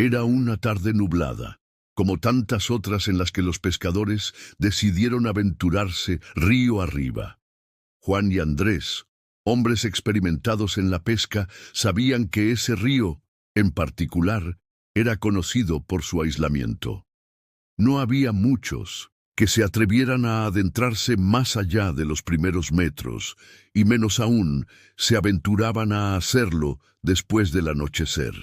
Era una tarde nublada, como tantas otras en las que los pescadores decidieron aventurarse río arriba. Juan y Andrés, hombres experimentados en la pesca, sabían que ese río, en particular, era conocido por su aislamiento. No había muchos que se atrevieran a adentrarse más allá de los primeros metros, y menos aún se aventuraban a hacerlo después del anochecer.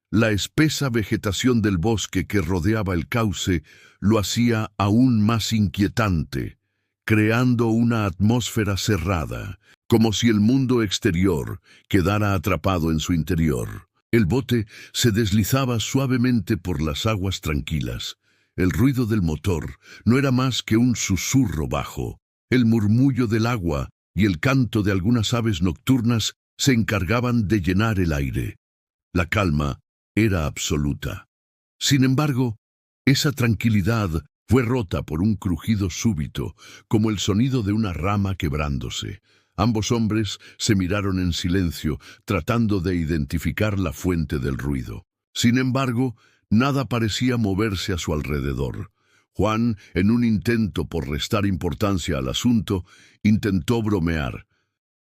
La espesa vegetación del bosque que rodeaba el cauce lo hacía aún más inquietante, creando una atmósfera cerrada, como si el mundo exterior quedara atrapado en su interior. El bote se deslizaba suavemente por las aguas tranquilas. El ruido del motor no era más que un susurro bajo. El murmullo del agua y el canto de algunas aves nocturnas se encargaban de llenar el aire. La calma era absoluta. Sin embargo, esa tranquilidad fue rota por un crujido súbito, como el sonido de una rama quebrándose. Ambos hombres se miraron en silencio, tratando de identificar la fuente del ruido. Sin embargo, nada parecía moverse a su alrededor. Juan, en un intento por restar importancia al asunto, intentó bromear.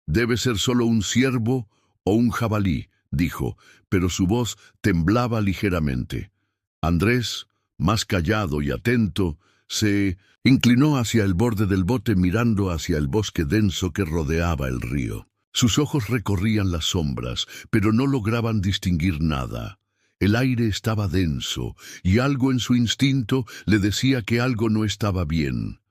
«Debe ser solo un ciervo o un jabalí», dijo, pero su voz temblaba ligeramente. Andrés, más callado y atento, se inclinó hacia el borde del bote mirando hacia el bosque denso que rodeaba el río. Sus ojos recorrían las sombras, pero no lograban distinguir nada. El aire estaba denso, y algo en su instinto le decía que algo no estaba bien.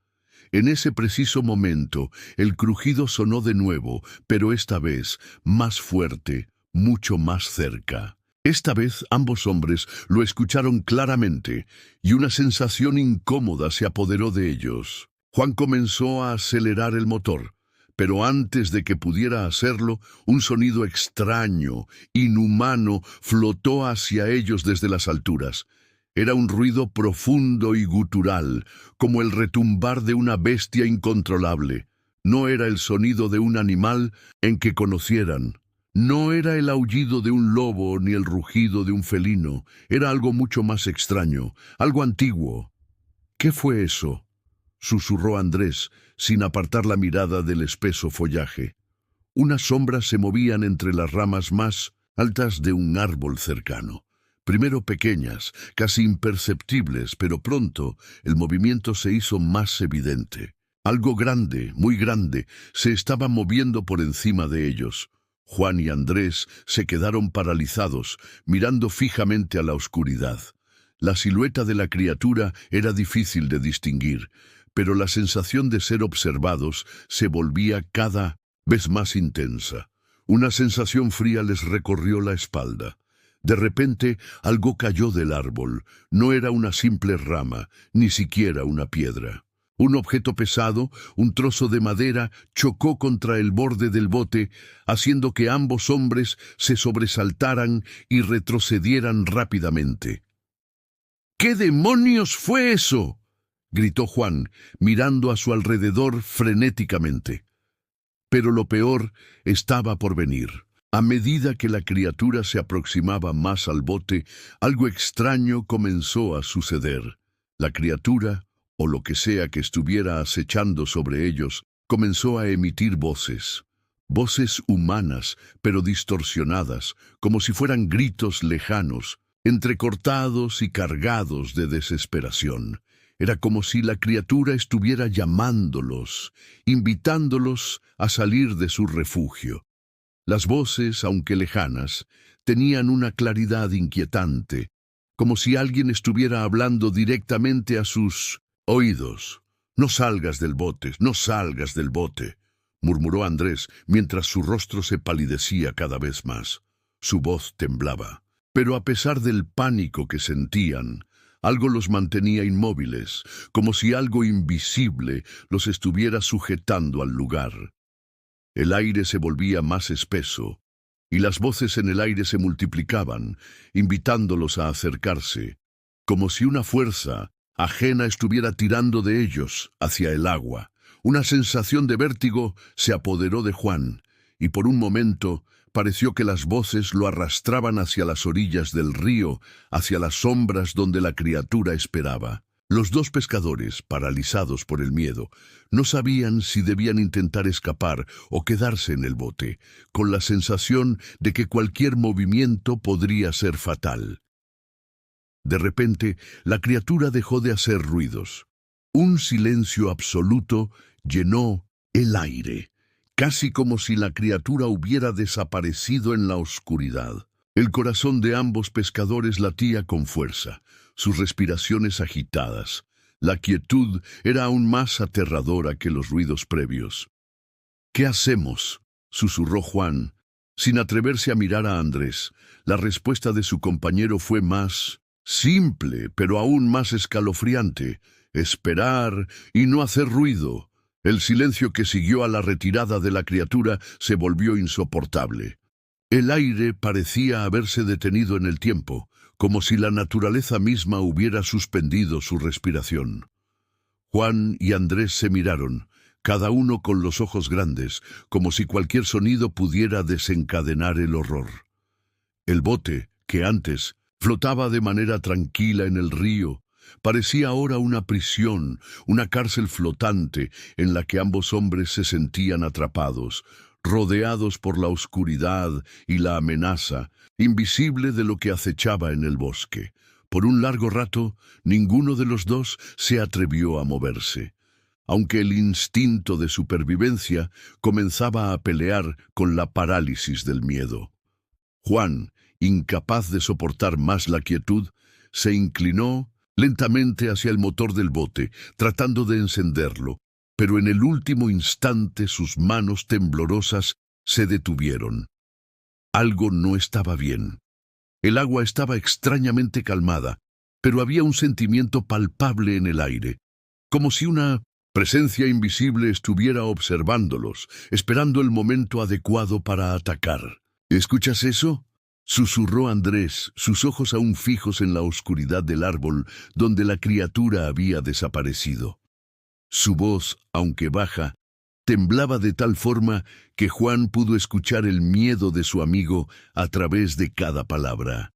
En ese preciso momento, el crujido sonó de nuevo, pero esta vez más fuerte, mucho más cerca. Esta vez ambos hombres lo escucharon claramente, y una sensación incómoda se apoderó de ellos. Juan comenzó a acelerar el motor, pero antes de que pudiera hacerlo, un sonido extraño, inhumano, flotó hacia ellos desde las alturas. Era un ruido profundo y gutural, como el retumbar de una bestia incontrolable. No era el sonido de un animal en que conocieran. No era el aullido de un lobo ni el rugido de un felino. Era algo mucho más extraño, algo antiguo. «¿Qué fue eso?», susurró Andrés, sin apartar la mirada del espeso follaje. Unas sombras se movían entre las ramas más altas de un árbol cercano. Primero pequeñas, casi imperceptibles, pero pronto el movimiento se hizo más evidente. Algo grande, muy grande, se estaba moviendo por encima de ellos. Juan y Andrés se quedaron paralizados, mirando fijamente a la oscuridad. La silueta de la criatura era difícil de distinguir, pero la sensación de ser observados se volvía cada vez más intensa. Una sensación fría les recorrió la espalda. De repente, algo cayó del árbol. No era una simple rama, ni siquiera una piedra. Un objeto pesado, un trozo de madera, chocó contra el borde del bote, haciendo que ambos hombres se sobresaltaran y retrocedieran rápidamente. «¿Qué demonios fue eso?», gritó Juan, mirando a su alrededor frenéticamente. Pero lo peor estaba por venir. A medida que la criatura se aproximaba más al bote, algo extraño comenzó a suceder. La criatura, o lo que sea que estuviera acechando sobre ellos, comenzó a emitir voces. Voces humanas, pero distorsionadas, como si fueran gritos lejanos, entrecortados y cargados de desesperación. Era como si la criatura estuviera llamándolos, invitándolos a salir de su refugio. Las voces, aunque lejanas, tenían una claridad inquietante, como si alguien estuviera hablando directamente a sus oídos. «No salgas del bote, no salgas del bote», murmuró Andrés, mientras su rostro se palidecía cada vez más. Su voz temblaba. Pero a pesar del pánico que sentían, algo los mantenía inmóviles, como si algo invisible los estuviera sujetando al lugar. El aire se volvía más espeso, y las voces en el aire se multiplicaban, invitándolos a acercarse, como si una fuerza ajena estuviera tirando de ellos hacia el agua. Una sensación de vértigo se apoderó de Juan, y por un momento pareció que las voces lo arrastraban hacia las orillas del río, hacia las sombras donde la criatura esperaba. Los dos pescadores, paralizados por el miedo, no sabían si debían intentar escapar o quedarse en el bote, con la sensación de que cualquier movimiento podría ser fatal. De repente, la criatura dejó de hacer ruidos. Un silencio absoluto llenó el aire, casi como si la criatura hubiera desaparecido en la oscuridad. El corazón de ambos pescadores latía con fuerza, sus respiraciones agitadas. La quietud era aún más aterradora que los ruidos previos. «¿Qué hacemos?», susurró Juan, sin atreverse a mirar a Andrés. La respuesta de su compañero fue más simple, pero aún más escalofriante: esperar y no hacer ruido. El silencio que siguió a la retirada de la criatura se volvió insoportable. El aire parecía haberse detenido en el tiempo, como si la naturaleza misma hubiera suspendido su respiración. Juan y Andrés se miraron, cada uno con los ojos grandes, como si cualquier sonido pudiera desencadenar el horror. El bote, que antes flotaba de manera tranquila en el río, parecía ahora una prisión, una cárcel flotante en la que ambos hombres se sentían atrapados, rodeados por la oscuridad y la amenaza, invisible de lo que acechaba en el bosque. Por un largo rato, ninguno de los dos se atrevió a moverse, aunque el instinto de supervivencia comenzaba a pelear con la parálisis del miedo. Juan, incapaz de soportar más la quietud, se inclinó lentamente hacia el motor del bote, tratando de encenderlo, pero en el último instante sus manos temblorosas se detuvieron. Algo no estaba bien. El agua estaba extrañamente calmada, pero había un sentimiento palpable en el aire, como si una presencia invisible estuviera observándolos, esperando el momento adecuado para atacar. ¿Escuchas eso?, susurró Andrés, sus ojos aún fijos en la oscuridad del árbol donde la criatura había desaparecido. Su voz, aunque baja, temblaba de tal forma que Juan pudo escuchar el miedo de su amigo a través de cada palabra.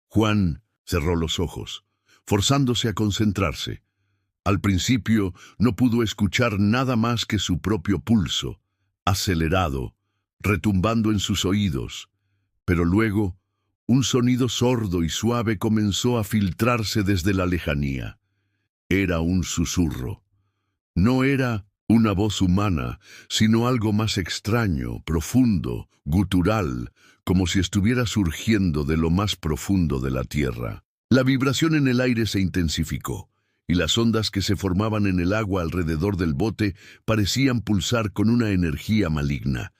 Juan cerró los ojos, forzándose a concentrarse. Al principio no pudo escuchar nada más que su propio pulso, acelerado, retumbando en sus oídos. Pero luego, un sonido sordo y suave comenzó a filtrarse desde la lejanía. Era un susurro. No era una voz humana, sino algo más extraño, profundo, gutural, como si estuviera surgiendo de lo más profundo de la tierra. La vibración en el aire se intensificó, y las ondas que se formaban en el agua alrededor del bote parecían pulsar con una energía maligna.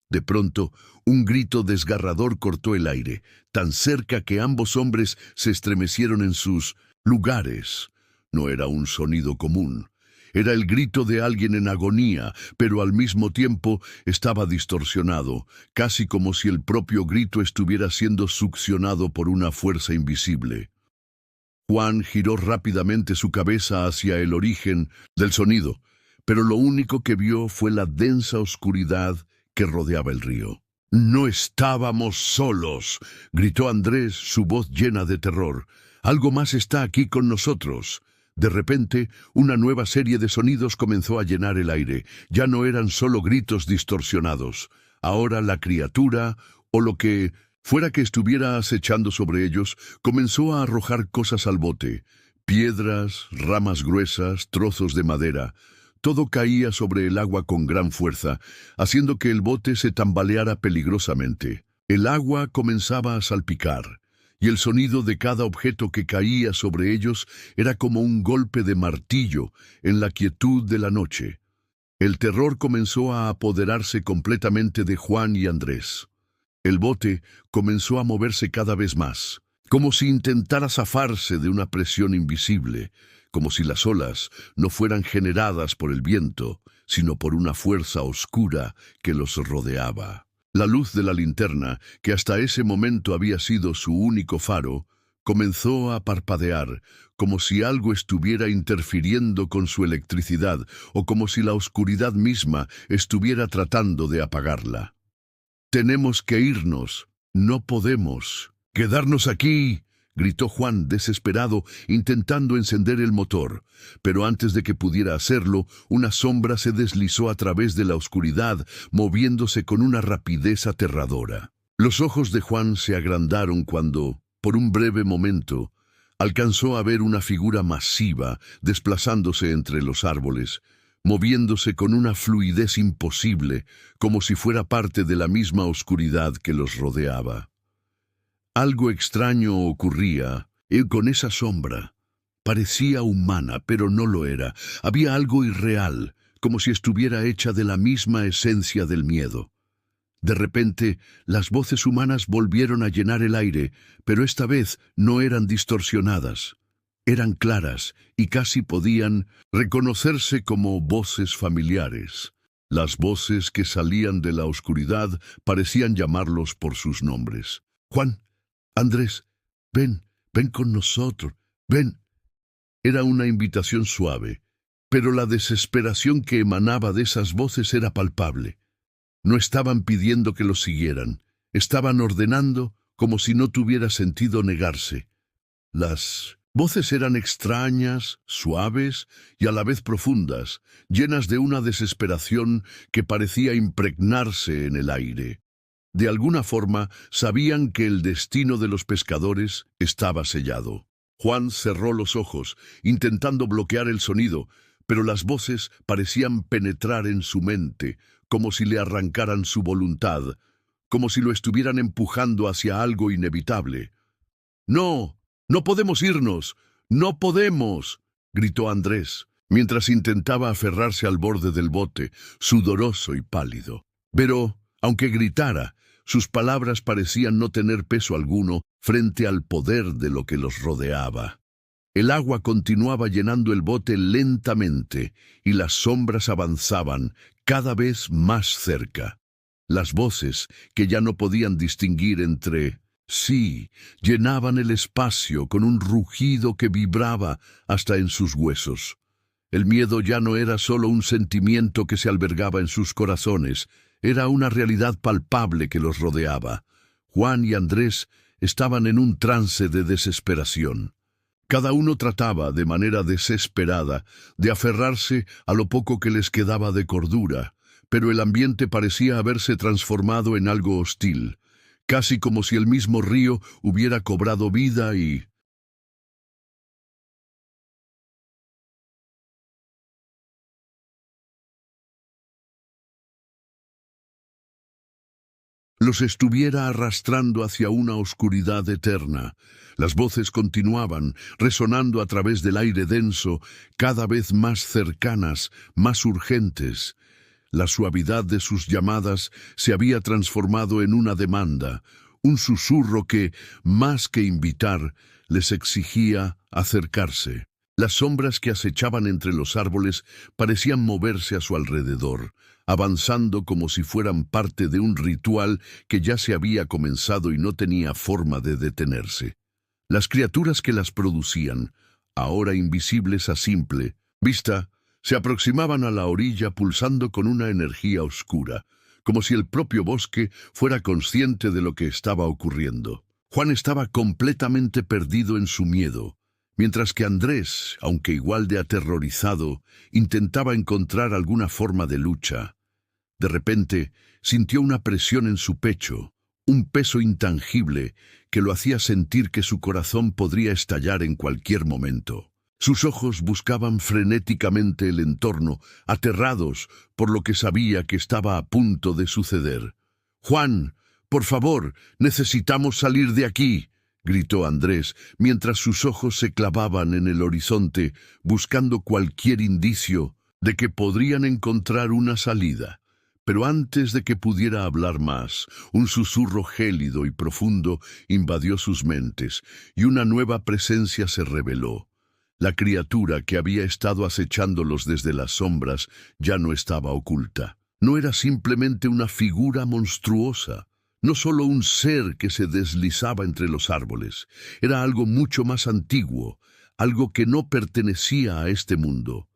De pronto, un grito desgarrador cortó el aire, tan cerca que ambos hombres se estremecieron en sus lugares. No era un sonido común. Era el grito de alguien en agonía, pero al mismo tiempo estaba distorsionado, casi como si el propio grito estuviera siendo succionado por una fuerza invisible. Juan giró rápidamente su cabeza hacia el origen del sonido, pero lo único que vio fue la densa oscuridad que rodeaba el río. «No estábamos solos», gritó Andrés, su voz llena de terror. «Algo más está aquí con nosotros». De repente, una nueva serie de sonidos comenzó a llenar el aire. Ya no eran solo gritos distorsionados. Ahora la criatura, o lo que fuera que estuviera acechando sobre ellos, comenzó a arrojar cosas al bote. Piedras, ramas gruesas, trozos de madera. Todo caía sobre el agua con gran fuerza, haciendo que el bote se tambaleara peligrosamente. El agua comenzaba a salpicar, y el sonido de cada objeto que caía sobre ellos era como un golpe de martillo en la quietud de la noche. El terror comenzó a apoderarse completamente de Juan y Andrés. El bote comenzó a moverse cada vez más, como si intentara zafarse de una presión invisible, como si las olas no fueran generadas por el viento, sino por una fuerza oscura que los rodeaba. La luz de la linterna, que hasta ese momento había sido su único faro, comenzó a parpadear, como si algo estuviera interfiriendo con su electricidad o como si la oscuridad misma estuviera tratando de apagarla. Tenemos que irnos. No podemos quedarnos aquí, gritó Juan desesperado, intentando encender el motor. Pero antes de que pudiera hacerlo, una sombra se deslizó a través de la oscuridad, moviéndose con una rapidez aterradora. Los ojos de Juan se agrandaron cuando, por un breve momento, alcanzó a ver una figura masiva desplazándose entre los árboles, moviéndose con una fluidez imposible, como si fuera parte de la misma oscuridad que los rodeaba. Algo extraño ocurría con esa sombra. Parecía humana, pero no lo era. Había algo irreal, como si estuviera hecha de la misma esencia del miedo. De repente, las voces humanas volvieron a llenar el aire, pero esta vez no eran distorsionadas. Eran claras y casi podían reconocerse como voces familiares. Las voces que salían de la oscuridad parecían llamarlos por sus nombres. «Juan, Andrés, ven con nosotros, ven». Era una invitación suave, pero la desesperación que emanaba de esas voces era palpable. No estaban pidiendo que los siguieran, estaban ordenando como si no tuviera sentido negarse. Las voces eran extrañas, suaves y a la vez profundas, llenas de una desesperación que parecía impregnarse en el aire. De alguna forma sabían que el destino de los pescadores estaba sellado. Juan cerró los ojos, intentando bloquear el sonido, pero las voces parecían penetrar en su mente, como si le arrancaran su voluntad, como si lo estuvieran empujando hacia algo inevitable. «¡No! ¡No podemos irnos! ¡No podemos!», gritó Andrés, mientras intentaba aferrarse al borde del bote, sudoroso y pálido. Pero, aunque gritara, sus palabras parecían no tener peso alguno frente al poder de lo que los rodeaba. El agua continuaba llenando el bote lentamente y las sombras avanzaban cada vez más cerca. Las voces, que ya no podían distinguir entre sí, llenaban el espacio con un rugido que vibraba hasta en sus huesos. El miedo ya no era solo un sentimiento que se albergaba en sus corazones, era una realidad palpable que los rodeaba. Juan y Andrés estaban en un trance de desesperación. Cada uno trataba, de manera desesperada, de aferrarse a lo poco que les quedaba de cordura, pero el ambiente parecía haberse transformado en algo hostil, casi como si el mismo río hubiera cobrado vida y los estuviera arrastrando hacia una oscuridad eterna. Las voces continuaban, resonando a través del aire denso, cada vez más cercanas, más urgentes. La suavidad de sus llamadas se había transformado en una demanda, un susurro que, más que invitar, les exigía acercarse. Las sombras que acechaban entre los árboles parecían moverse a su alrededor, avanzando como si fueran parte de un ritual que ya se había comenzado y no tenía forma de detenerse. Las criaturas que las producían, ahora invisibles a simple vista, se aproximaban a la orilla pulsando con una energía oscura, como si el propio bosque fuera consciente de lo que estaba ocurriendo. Juan estaba completamente perdido en su miedo, mientras que Andrés, aunque igual de aterrorizado, intentaba encontrar alguna forma de lucha. De repente, sintió una presión en su pecho, un peso intangible que lo hacía sentir que su corazón podría estallar en cualquier momento. Sus ojos buscaban frenéticamente el entorno, aterrados por lo que sabía que estaba a punto de suceder. «Juan, por favor, necesitamos salir de aquí», gritó Andrés, mientras sus ojos se clavaban en el horizonte, buscando cualquier indicio de que podrían encontrar una salida. Pero antes de que pudiera hablar más, un susurro gélido y profundo invadió sus mentes, y una nueva presencia se reveló. La criatura que había estado acechándolos desde las sombras ya no estaba oculta. No era simplemente una figura monstruosa, no solo un ser que se deslizaba entre los árboles. Era algo mucho más antiguo, algo que no pertenecía a este mundo.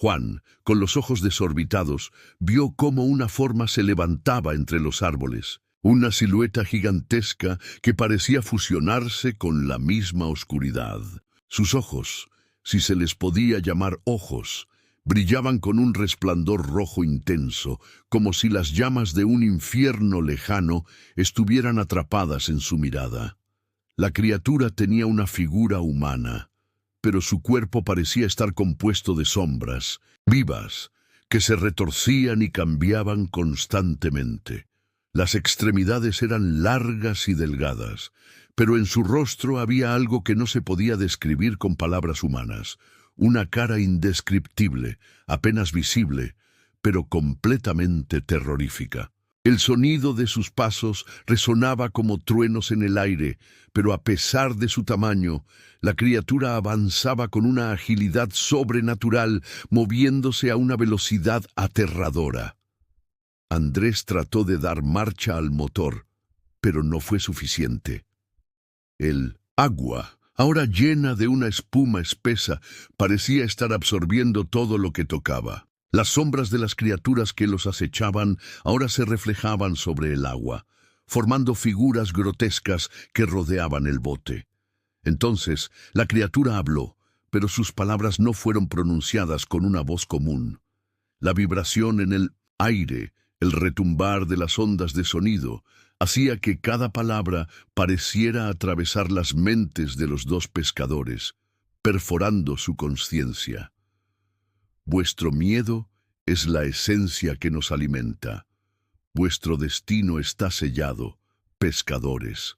Juan, con los ojos desorbitados, vio cómo una forma se levantaba entre los árboles, una silueta gigantesca que parecía fusionarse con la misma oscuridad. Sus ojos, si se les podía llamar ojos, brillaban con un resplandor rojo intenso, como si las llamas de un infierno lejano estuvieran atrapadas en su mirada. La criatura tenía una figura humana, pero su cuerpo parecía estar compuesto de sombras, vivas, que se retorcían y cambiaban constantemente. Las extremidades eran largas y delgadas, pero en su rostro había algo que no se podía describir con palabras humanas, una cara indescriptible, apenas visible, pero completamente terrorífica. El sonido de sus pasos resonaba como truenos en el aire, pero a pesar de su tamaño, la criatura avanzaba con una agilidad sobrenatural, moviéndose a una velocidad aterradora. Andrés trató de dar marcha al motor, pero no fue suficiente. El agua, ahora llena de una espuma espesa, parecía estar absorbiendo todo lo que tocaba. Las sombras de las criaturas que los acechaban ahora se reflejaban sobre el agua, formando figuras grotescas que rodeaban el bote. Entonces la criatura habló, pero sus palabras no fueron pronunciadas con una voz común. La vibración en el aire, el retumbar de las ondas de sonido, hacía que cada palabra pareciera atravesar las mentes de los dos pescadores, perforando su conciencia. Vuestro miedo es la esencia que nos alimenta. Vuestro destino está sellado, pescadores.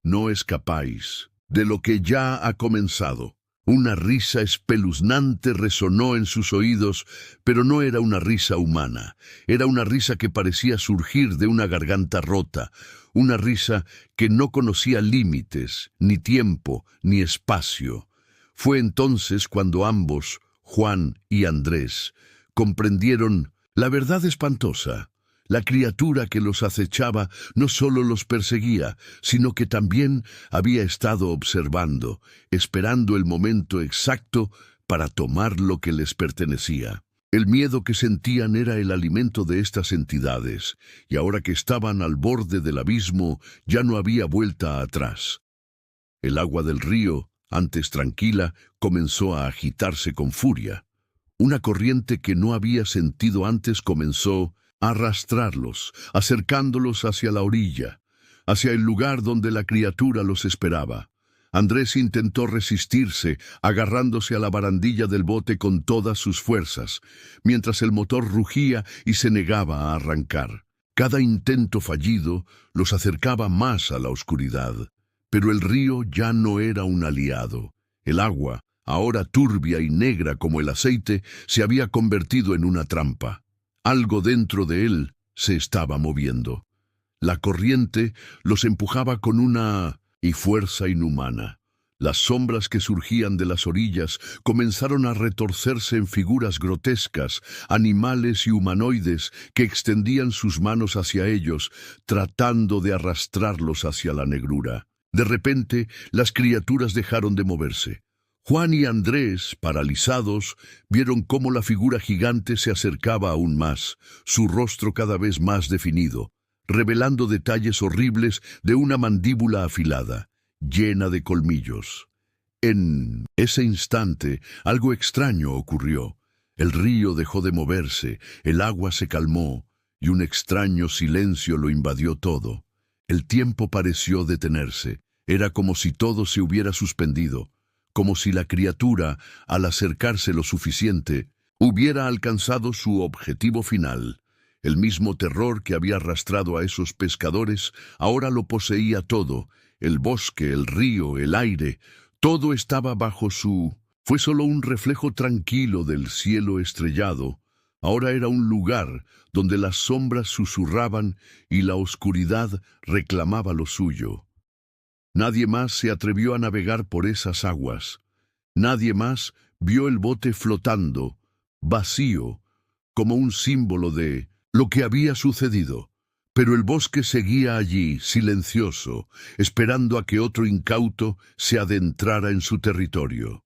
No escapáis de lo que ya ha comenzado. Una risa espeluznante resonó en sus oídos, pero no era una risa humana. Era una risa que parecía surgir de una garganta rota, una risa que no conocía límites, ni tiempo, ni espacio. Fue entonces cuando ambos, Juan y Andrés, comprendieron la verdad espantosa. La criatura que los acechaba no solo los perseguía, sino que también había estado observando, esperando el momento exacto para tomar lo que les pertenecía. El miedo que sentían era el alimento de estas entidades, y ahora que estaban al borde del abismo, ya no había vuelta atrás. El agua del río, antes tranquila, comenzó a agitarse con furia. Una corriente que no había sentido antes comenzó a arrastrarlos, acercándolos hacia la orilla, hacia el lugar donde la criatura los esperaba. Andrés intentó resistirse, agarrándose a la barandilla del bote con todas sus fuerzas, mientras el motor rugía y se negaba a arrancar. Cada intento fallido los acercaba más a la oscuridad. Pero el río ya no era un aliado. El agua, ahora turbia y negra como el aceite, se había convertido en una trampa. Algo dentro de él se estaba moviendo. La corriente los empujaba con una fuerza inhumana. Las sombras que surgían de las orillas comenzaron a retorcerse en figuras grotescas, animales y humanoides que extendían sus manos hacia ellos, tratando de arrastrarlos hacia la negrura. De repente, las criaturas dejaron de moverse. Juan y Andrés, paralizados, vieron cómo la figura gigante se acercaba aún más, su rostro cada vez más definido, revelando detalles horribles de una mandíbula afilada, llena de colmillos. En ese instante, algo extraño ocurrió. El río dejó de moverse, el agua se calmó, y un extraño silencio lo invadió todo. El tiempo pareció detenerse. Era como si todo se hubiera suspendido, como si la criatura, al acercarse lo suficiente, hubiera alcanzado su objetivo final. El mismo terror que había arrastrado a esos pescadores ahora lo poseía todo. El bosque, el río, el aire, todo estaba bajo su... Fue solo un reflejo tranquilo del cielo estrellado. Ahora era un lugar donde las sombras susurraban y la oscuridad reclamaba lo suyo. Nadie más se atrevió a navegar por esas aguas. Nadie más vio el bote flotando, vacío, como un símbolo de lo que había sucedido. Pero el bosque seguía allí, silencioso, esperando a que otro incauto se adentrara en su territorio.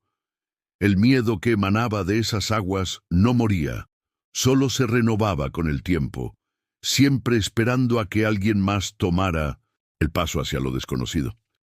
El miedo que emanaba de esas aguas no moría, solo se renovaba con el tiempo, siempre esperando a que alguien más tomara el paso hacia lo desconocido.